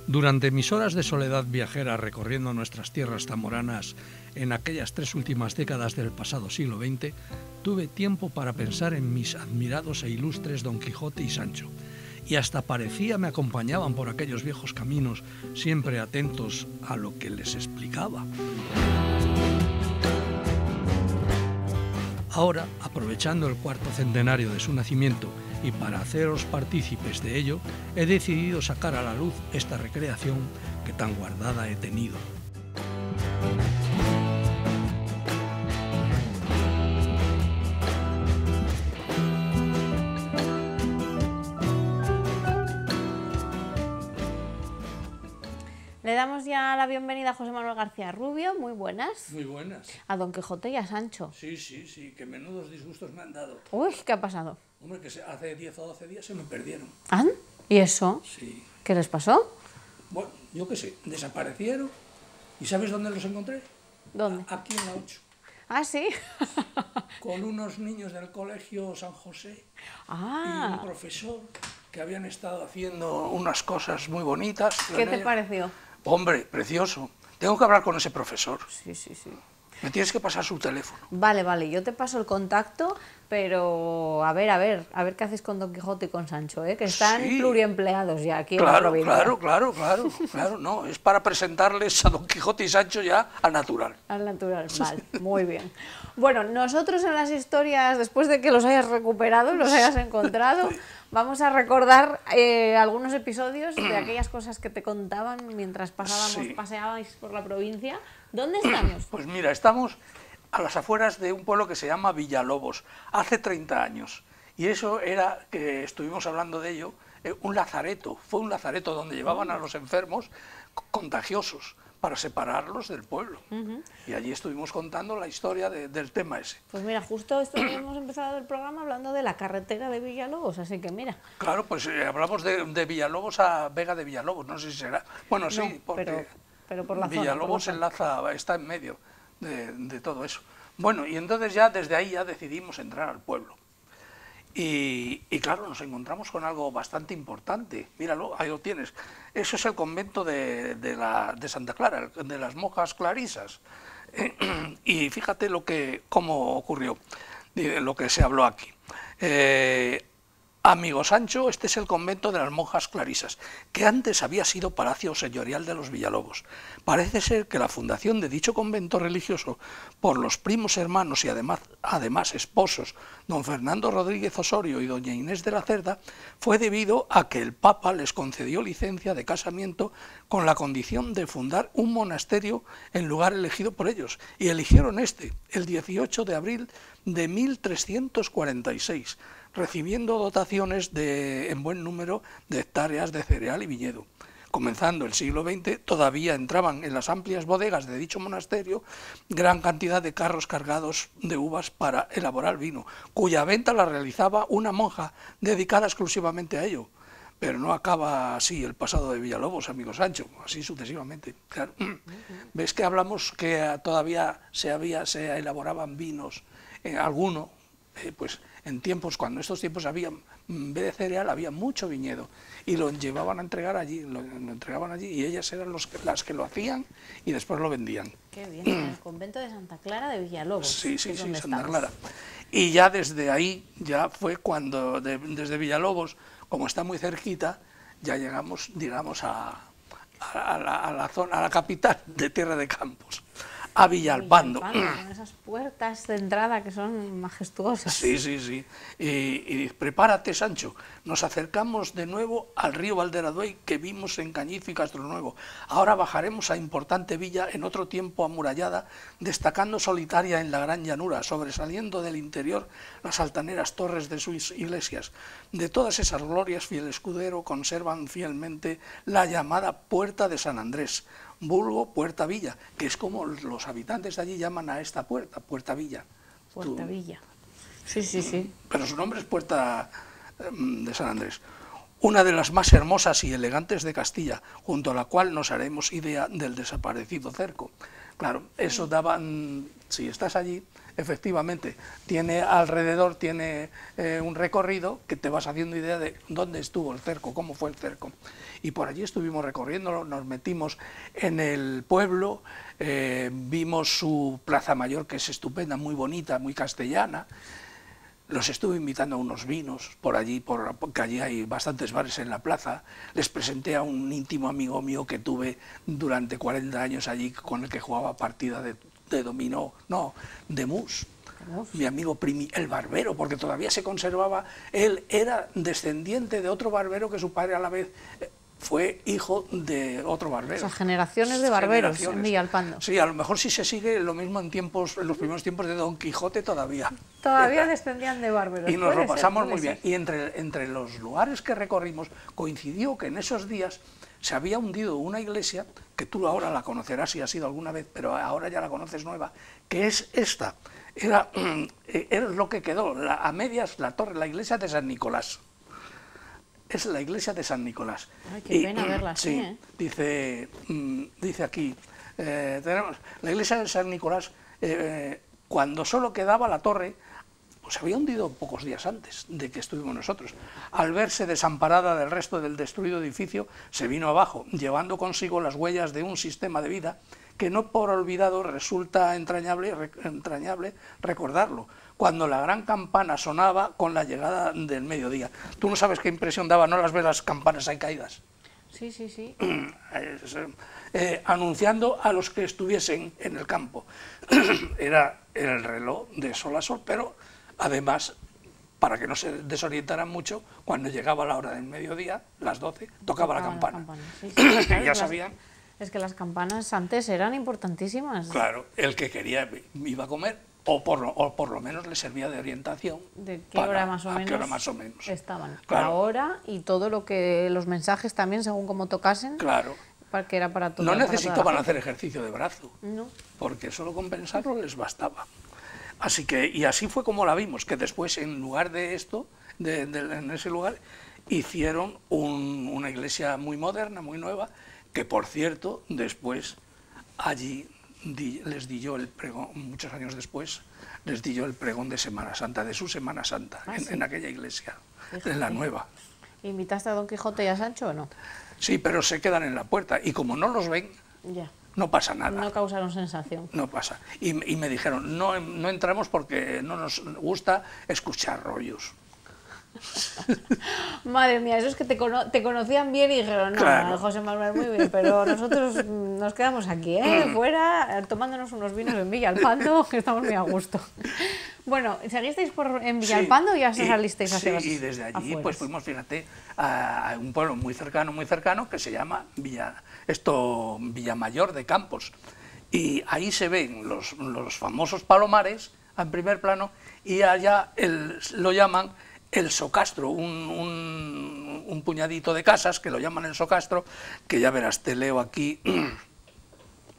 Durante mis horas de soledad viajera recorriendo nuestras tierras zamoranas en aquellas 3 últimas décadas del pasado siglo XX, tuve tiempo para pensar en mis admirados e ilustres Don Quijote y Sancho, y hasta parecía me acompañaban por aquellos viejos caminos, siempre atentos a lo que les explicaba. Ahora, aprovechando el 4º centenario de su nacimiento y para haceros partícipes de ello, he decidido sacar a la luz esta recreación que tan guardada he tenido. Le damos ya la bienvenida a José Manuel García Rubio, muy buenas. Muy buenas. A Don Quijote y a Sancho. Sí, que menudos disgustos me han dado. Uy, ¿qué ha pasado? Hombre, que hace 10 o 12 días se me perdieron. ¿Ah? ¿Y eso? Sí. ¿Qué les pasó? Bueno, yo qué sé, desaparecieron. ¿Y sabes dónde los encontré? ¿Dónde? Aquí en la 8. Ah, sí. Con unos niños del colegio San José Ah. y un profesor que habían estado haciendo unas cosas muy bonitas. ¿Qué te pareció? Hombre, precioso. Tengo que hablar con ese profesor. Sí. Me tienes que pasar su teléfono. Vale, yo te paso el contacto, pero a ver qué haces con Don Quijote y con Sancho, ¿eh? Que están pluriempleados ya aquí en la provincia. Claro, no, es para presentarles a Don Quijote y Sancho ya al natural. Al natural, vale, muy bien. Bueno, nosotros en las historias, después de que los hayas recuperado y los hayas encontrado, vamos a recordar algunos episodios de aquellas cosas que te contaban mientras paseabais por la provincia. ¿Dónde estamos? Pues mira, estamos a las afueras de un pueblo que se llama Villalobos, hace 30 años. Y eso era, que estuvimos hablando de ello, un lazareto. Fue un lazareto donde llevaban a los enfermos contagiosos para separarlos del pueblo. Y allí estuvimos contando la historia del tema ese. Pues mira, justo hemos empezado el programa hablando de la carretera de Villalobos, así que mira. Claro, pues hablamos de Villalobos a Vega de Villalobos, no sé si será. Bueno, no, sí, porque pero por la Villalobos está en medio de todo eso. Bueno, y entonces ya desde ahí ya decidimos entrar al pueblo. Y claro, nos encontramos con algo bastante importante. Míralo, ahí lo tienes. Eso es el convento de Santa Clara, de las monjas clarisas. Y fíjate cómo ocurrió, lo que se habló aquí. Amigo Sancho, este es el convento de las monjas clarisas, que antes había sido palacio señorial de los Villalobos. Parece ser que la fundación de dicho convento religioso por los primos hermanos y además esposos, don Fernando Rodríguez Osorio y doña Inés de la Cerda, fue debido a que el Papa les concedió licencia de casamiento con la condición de fundar un monasterio en lugar elegido por ellos, y eligieron el 18 de abril de 1346, recibiendo dotaciones en buen número de hectáreas de cereal y viñedo. Comenzando el siglo XX, todavía entraban en las amplias bodegas de dicho monasterio gran cantidad de carros cargados de uvas para elaborar vino, cuya venta la realizaba una monja dedicada exclusivamente a ello. Pero no acaba así el pasado de Villalobos, amigo Sancho, así sucesivamente. Claro. ¿Ves que hablamos que todavía se elaboraban vinos, pues en estos tiempos había, en vez de cereal, había mucho viñedo, y lo llevaban a entregar allí, lo entregaban allí, y ellas eran las que lo hacían y después lo vendían. Qué bien, en el convento de Santa Clara de Villalobos. Sí, Santa Clara. Y ya desde ahí, ya fue cuando, desde Villalobos, como está muy cerquita, ya llegamos, digamos, a la capital de Tierra de Campos, a Villalpando. Con esas puertas de entrada que son majestuosas. Sí. Y prepárate, Sancho, nos acercamos de nuevo al río Valderaduey que vimos en Cañiz y Castronuevo. Ahora bajaremos a importante villa en otro tiempo amurallada, destacando solitaria en la gran llanura, sobresaliendo del interior las altaneras torres de sus iglesias. De todas esas glorias, fiel escudero conservan fielmente la llamada Puerta de San Andrés, vulgo Puerta Villa, que es como los habitantes de allí llaman a esta puerta, Puerta Villa. Puerta Villa. Sí. Pero su nombre es Puerta de San Andrés. Una de las más hermosas y elegantes de Castilla, junto a la cual nos haremos idea del desaparecido cerco. Claro, eso daban, si estás allí, efectivamente, tiene alrededor, tiene un recorrido que te vas haciendo idea de dónde estuvo el cerco, cómo fue el cerco. Y por allí estuvimos recorriéndolo, nos metimos en el pueblo, vimos su plaza mayor, que es estupenda, muy bonita, muy castellana. Los estuve invitando a unos vinos por allí, porque allí hay bastantes bares en la plaza. Les presenté a un íntimo amigo mío que tuve durante 40 años allí, con el que jugaba partida de dominó, no, de mus. Mi amigo el barbero, porque todavía se conservaba. Él era descendiente de otro barbero que su padre a la vez fue hijo de otro barbero. O sea, generaciones de barberos en Villalpando. Sí, a lo mejor sí se sigue lo mismo en los primeros tiempos de Don Quijote todavía. Todavía descendían de barberos. Y nos lo pasamos muy bien. Y entre los lugares que recorrimos coincidió que en esos días se había hundido una iglesia, que tú ahora la conocerás si has ido alguna vez, pero ahora ya la conoces nueva, que es esta. Era lo que quedó, a medias, la torre, la iglesia de San Nicolás. Es la iglesia de San Nicolás. Ay, qué pena verla así, dice aquí, tenemos la iglesia de San Nicolás, cuando solo quedaba la torre, pues se había hundido pocos días antes de que estuvimos nosotros. Al verse desamparada del resto del destruido edificio, se vino abajo, llevando consigo las huellas de un sistema de vida que no por olvidado resulta entrañable recordarlo, cuando la gran campana sonaba con la llegada del mediodía. Tú no sabes qué impresión daba, ¿no? Las ves las campanas ahí caídas. Sí, sí, sí. Anunciando a los que estuviesen en el campo. Era el reloj de sol a sol, pero además, para que no se desorientaran mucho, cuando llegaba la hora del mediodía, las 12, tocaba la campana. Sí, sí, claro, ya sabían. Es que las campanas antes eran importantísimas. Claro, el que quería iba a comer, o por lo menos le servía de orientación. ¿De qué hora más o menos estaban? Claro. La hora y todo lo que, los mensajes también, según cómo tocasen. Claro. Que era para todo. No necesitaban hacer ejercicio de brazo, no, porque solo con pensarlo les bastaba. Así que, y así fue como la vimos, que después en lugar de esto, en ese lugar, hicieron una iglesia muy moderna, muy nueva, que por cierto, después allí les di yo el pregón, muchos años después, les di yo el pregón de Semana Santa, de su Semana Santa, en aquella iglesia, en la nueva. ¿Invitaste a Don Quijote y a Sancho o no? Sí, pero se quedan en la puerta, y como no los ven, ya, no pasa nada. No causaron sensación. No pasa. Y me dijeron, no entramos porque no nos gusta escuchar rollos. Madre mía, eso es que te conocían bien y dijeron, no, claro. José Manuel, muy bien, pero nosotros nos quedamos aquí, fuera, tomándonos unos vinos en Villalpando, que estamos muy a gusto. Bueno, ¿seguisteis en Villalpando o ya salisteis hacia las Sí, y desde allí afueras? Pues fuimos, fíjate, a un pueblo muy cercano, que se llama Villamayor de Campos. Y ahí se ven los famosos palomares en primer plano, y allá lo llaman el Socastro, un puñadito de casas que lo llaman el Socastro, que ya verás, te leo aquí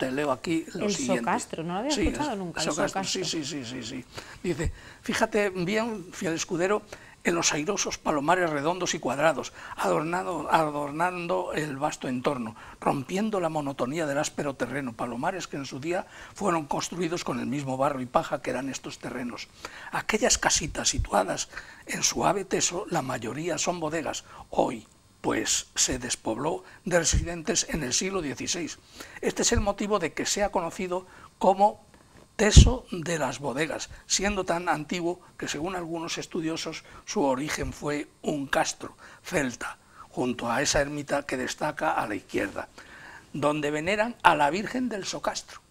lo siguiente. El Socastro, no lo había escuchado nunca. El Socastro. Sí. Dice, fíjate bien, fiel escudero, en los airosos palomares redondos y cuadrados, adornando el vasto entorno, rompiendo la monotonía del áspero terreno, palomares que en su día fueron construidos con el mismo barro y paja que eran estos terrenos. Aquellas casitas situadas en suave teso, la mayoría son bodegas, hoy pues se despobló de residentes en el siglo XVI. Este es el motivo de que sea conocido como Teso de las Bodegas, siendo tan antiguo que según algunos estudiosos su origen fue un castro celta, junto a esa ermita que destaca a la izquierda, donde veneran a la Virgen del Socastro,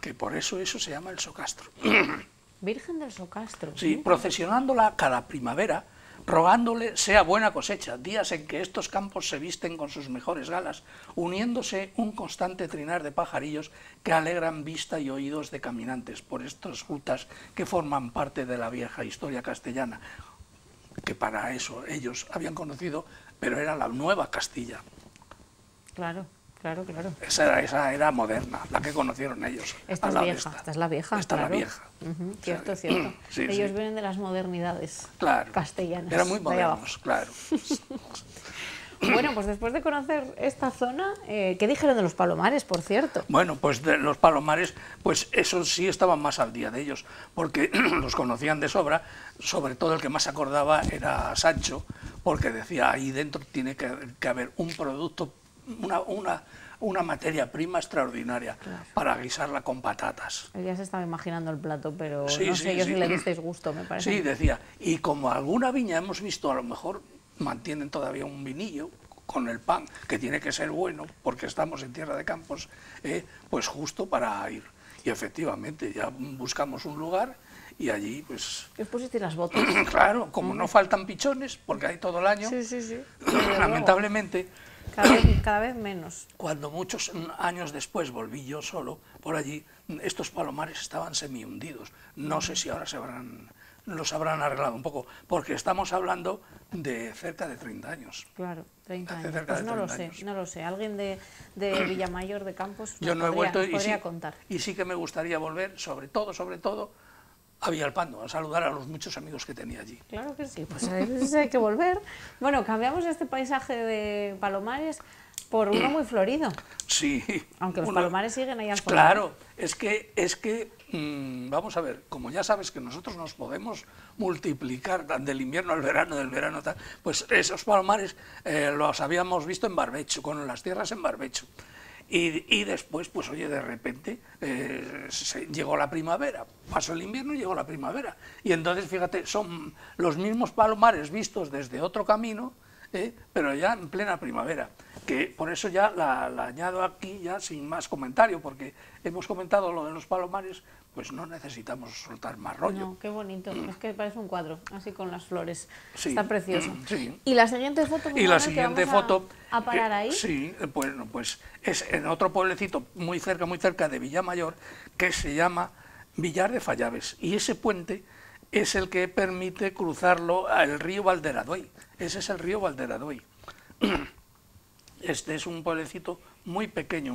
que por eso se llama el Socastro. Virgen del Socastro. Sí, procesionándola cada primavera, rogándole sea buena cosecha, días en que estos campos se visten con sus mejores galas, uniéndose un constante trinar de pajarillos que alegran vista y oídos de caminantes por estas rutas que forman parte de la vieja historia castellana, que para eso ellos habían conocido, pero era la Nueva Castilla. Claro. Esa era moderna, la que conocieron ellos. Esta es la vieja. Esta es la vieja. Cierto. Sí, ellos vienen de las modernidades castellanas. Eran muy modernos, claro. Bueno, pues después de conocer esta zona, ¿qué dijeron de los palomares, por cierto? Bueno, pues de los palomares, pues esos sí estaban más al día de ellos, porque los conocían de sobra, sobre todo el que más se acordaba era Sancho, porque decía, ahí dentro tiene que haber un producto, una materia prima extraordinaria, claro, para guisarla con patatas. Él ya se estaba imaginando el plato, pero sí, no sí, sé yo sí, si le disteis gusto, me parece. Sí, decía, y como alguna viña hemos visto, a lo mejor mantienen todavía un vinillo con el pan, que tiene que ser bueno, porque estamos en tierra de campos, pues justo para ir. Y efectivamente, ya buscamos un lugar y allí, pues... ¿Os pusisteis las botas? Claro, como no faltan pichones, porque hay todo el año, sí, sí, sí. lamentablemente... Cada vez menos. Cuando muchos años después volví yo solo por allí, estos palomares estaban semi-hundidos. No sé si ahora los habrán arreglado un poco, porque estamos hablando de cerca de 30 años. Claro, 30 años. Pues no lo sé. Alguien de Villamayor de Campos yo no he vuelto podría contar. Y sí que me gustaría volver, sobre todo, a Villalpando, a saludar a los muchos amigos que tenía allí. Claro que sí, pues hay que volver. Bueno, cambiamos este paisaje de palomares por uno muy florido. Sí. Aunque los palomares siguen ahí al fondo. Claro, es que vamos a ver, como ya sabes que nosotros nos podemos multiplicar del invierno al verano, del verano tal, pues esos palomares los habíamos visto en barbecho, con las tierras en barbecho. Y después, pues oye, de repente llegó la primavera, pasó el invierno y llegó la primavera. Y entonces, fíjate, son los mismos palomares vistos desde otro camino, pero ya en plena primavera. Que por eso ya la añado aquí ya sin más comentario, porque hemos comentado lo de los palomares, pues no necesitamos soltar más rollo. No, qué bonito, es que parece un cuadro, así con las flores, sí, está precioso. Sí. ¿Y la siguiente foto? Y la siguiente foto... ¿A parar ahí? Sí, bueno, pues es en otro pueblecito muy cerca de Villamayor, que se llama Villar de Fallaves, y ese puente es el que permite cruzarlo al río Valderaduey. Ese es el río Valderaduey. Este es un pueblecito muy pequeño,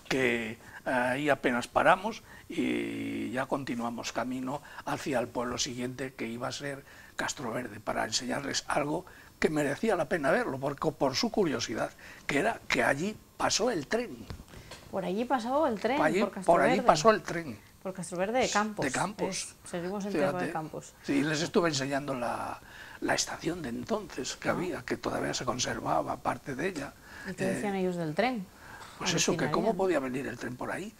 que ahí apenas paramos y ya continuamos camino hacia el pueblo siguiente, que iba a ser Castroverde, para enseñarles algo que merecía la pena verlo, por su curiosidad, que era que allí pasó el tren. Por allí pasó el tren, por allí pasó el tren. Por Castroverde de Campos. De Campos. Seguimos en tierra de Campos. Sí, les estuve enseñando la estación de entonces que había, que todavía se conservaba parte de ella. ¿Y qué decían ellos del tren? Pues eso, que cómo podía venir el tren por ahí.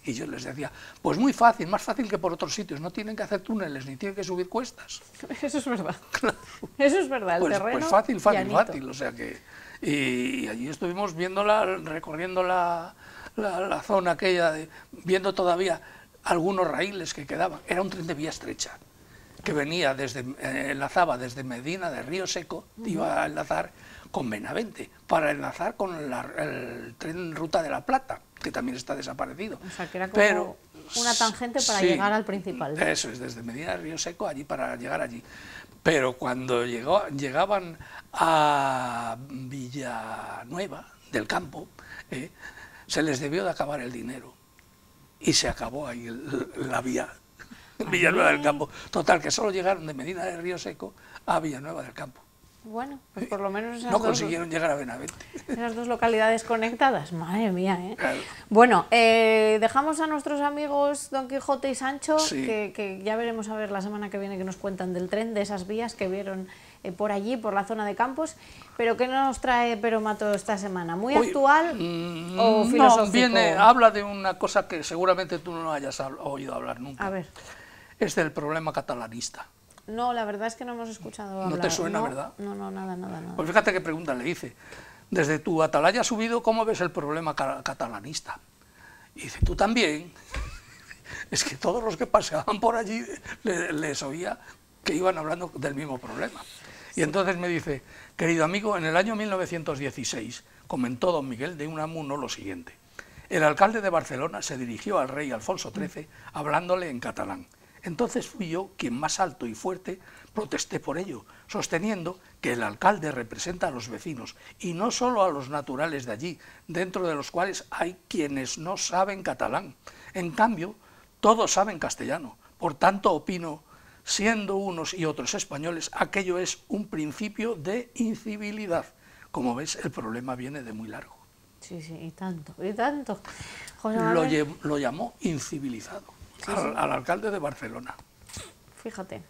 Y yo les decía, pues muy fácil, más fácil que por otros sitios, no tienen que hacer túneles ni tienen que subir cuestas. Eso es verdad. Claro. Eso es verdad, el terreno pues fácil, o sea que... Y allí estuvimos recorriendo la zona aquella, viendo todavía algunos raíles que quedaban. Era un tren de vía estrecha, que venía enlazaba desde Medina de Río Seco, iba a enlazar con Benavente, para enlazar con el tren Ruta de la Plata, que también está desaparecido. O sea, que era como una tangente para llegar al principal. Eso es, desde Medina de Río Seco, allí para llegar allí. Pero cuando llegaban a Villanueva del Campo, se les debió de acabar el dinero. Y se acabó ahí la vía, Villanueva del Campo. Total, que solo llegaron de Medina de Río Seco a Villanueva del Campo. Bueno, pues por lo menos no consiguieron llegar a Benavente. Esas dos localidades conectadas, madre mía, ¿eh? Claro. Bueno, dejamos a nuestros amigos Don Quijote y Sancho, sí, que ya veremos a ver la semana que viene que nos cuentan del tren, de esas vías que vieron por allí, por la zona de Campos. Pero ¿qué nos trae Peromato esta semana? ¿Muy actual o filosófico? No, habla de una cosa que seguramente tú no hayas oído hablar nunca. A ver. Es del problema catalanista. No, la verdad es que no hemos escuchado hablar. ¿No te suena, verdad? No, nada. Pues fíjate qué pregunta le dice. Desde tu atalaya subido, ¿cómo ves el problema catalanista? Y dice, ¿tú también? Es que todos los que paseaban por allí les oía que iban hablando del mismo problema. Y entonces me dice, querido amigo, en el año 1916 comentó don Miguel de Unamuno lo siguiente. El alcalde de Barcelona se dirigió al rey Alfonso XIII hablándole en catalán. Entonces fui yo quien más alto y fuerte protesté por ello, sosteniendo que el alcalde representa a los vecinos y no solo a los naturales de allí, dentro de los cuales hay quienes no saben catalán. En cambio, todos saben castellano. Por tanto, opino siendo unos y otros españoles, aquello es un principio de incivilidad. Como ves, el problema viene de muy largo. Sí, sí, y tanto, y tanto. José Manuel... Lo llamó incivilizado, sí, al alcalde de Barcelona. Fíjate.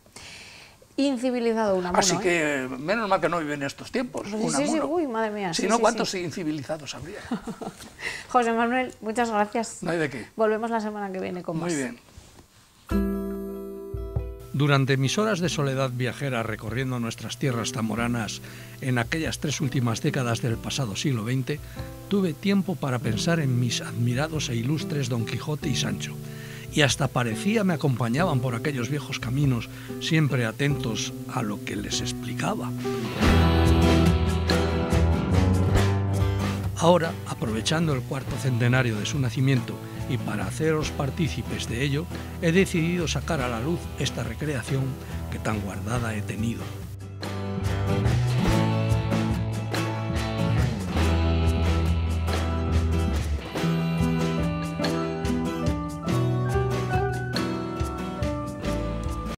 Incivilizado Unamuno. Así que menos mal que no vive en estos tiempos. Sí, sí, uy, madre mía. Si no, ¿cuántos incivilizados habría? José Manuel, muchas gracias. No hay de qué. Volvemos la semana que viene con más. Muy bien. Durante mis horas de soledad viajera recorriendo nuestras tierras zamoranas en aquellas 3 últimas décadas del pasado siglo XX, tuve tiempo para pensar en mis admirados e ilustres Don Quijote y Sancho, y hasta parecía me acompañaban por aquellos viejos caminos, siempre atentos a lo que les explicaba. Ahora, aprovechando el 4º centenario de su nacimiento y para haceros partícipes de ello, he decidido sacar a la luz esta recreación que tan guardada he tenido.